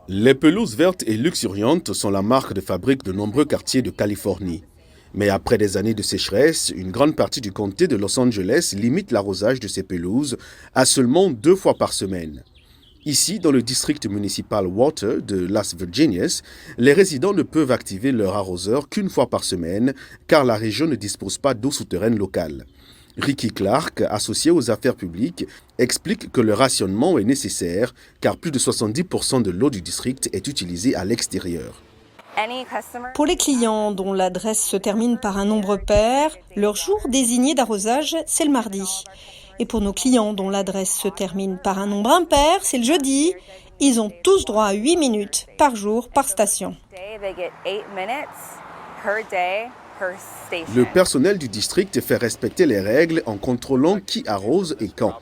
Les pelouses vertes et luxuriantes sont la marque de fabrique de nombreux quartiers de Californie. Mais après des années de sécheresse, une grande partie du comté de Los Angeles limite l'arrosage de ces pelouses à seulement 2 fois par semaine. Ici, dans le district municipal Water de Las Virginias, les résidents ne peuvent activer leur arroseur qu'une fois par semaine car la région ne dispose pas d'eau souterraine locale. Ricky Clark, associé aux affaires publiques, explique que le rationnement est nécessaire car plus de 70% de l'eau du district est utilisée à l'extérieur. Pour les clients dont l'adresse se termine par un nombre pair, leur jour désigné d'arrosage, c'est le mardi. Et pour nos clients dont l'adresse se termine par un nombre impair, c'est le jeudi. Ils ont tous droit à 8 minutes par jour par station. Le personnel du district fait respecter les règles en contrôlant qui arrose et quand.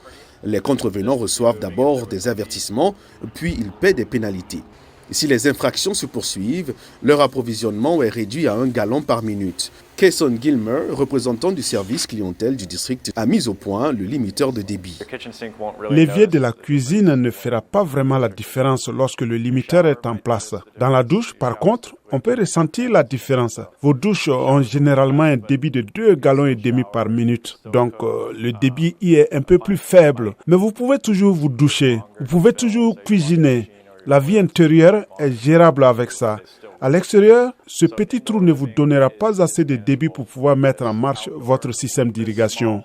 Les contrevenants reçoivent d'abord des avertissements, puis ils paient des pénalités. Si les infractions se poursuivent, leur approvisionnement est réduit à 1 gallon par minute. Kayson Gilmer, représentant du service clientèle du district, a mis au point le limiteur de débit. L'évier de la cuisine ne fera pas vraiment la différence lorsque le limiteur est en place. Dans la douche, par contre, on peut ressentir la différence. Vos douches ont généralement un débit de 2 gallons et demi par minute. Donc, le débit y est un peu plus faible. Mais vous pouvez toujours vous doucher. Vous pouvez toujours cuisiner. La vie intérieure est gérable avec ça. À l'extérieur, ce petit trou ne vous donnera pas assez de débit pour pouvoir mettre en marche votre système d'irrigation.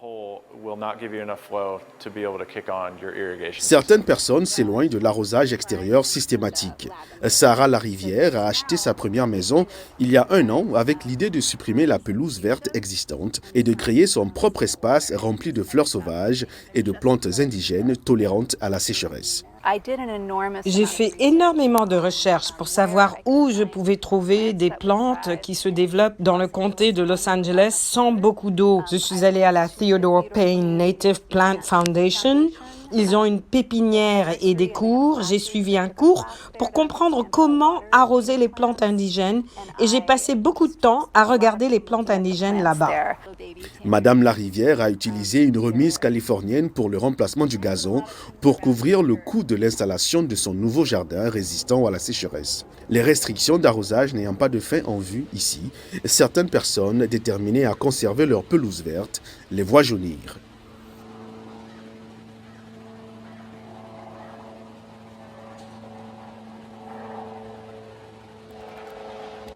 Certaines personnes s'éloignent de l'arrosage extérieur systématique. Sarah Larivière a acheté sa première maison il y a 1 an avec l'idée de supprimer la pelouse verte existante et de créer son propre espace rempli de fleurs sauvages et de plantes indigènes tolérantes à la sécheresse. J'ai fait énormément de recherches pour savoir où je pouvais trouver des plantes qui se développent dans le comté de Los Angeles sans beaucoup d'eau. Je suis allée à la Theodore Payne Native Plant Foundation. Ils ont une pépinière et des cours. J'ai suivi un cours pour comprendre comment arroser les plantes indigènes et j'ai passé beaucoup de temps à regarder les plantes indigènes là-bas. Madame Larivière a utilisé une remise californienne pour le remplacement du gazon pour couvrir le coût de l'installation de son nouveau jardin résistant à la sécheresse. Les restrictions d'arrosage n'ayant pas de fin en vue ici, certaines personnes déterminées à conserver leur pelouse verte les voient jaunir.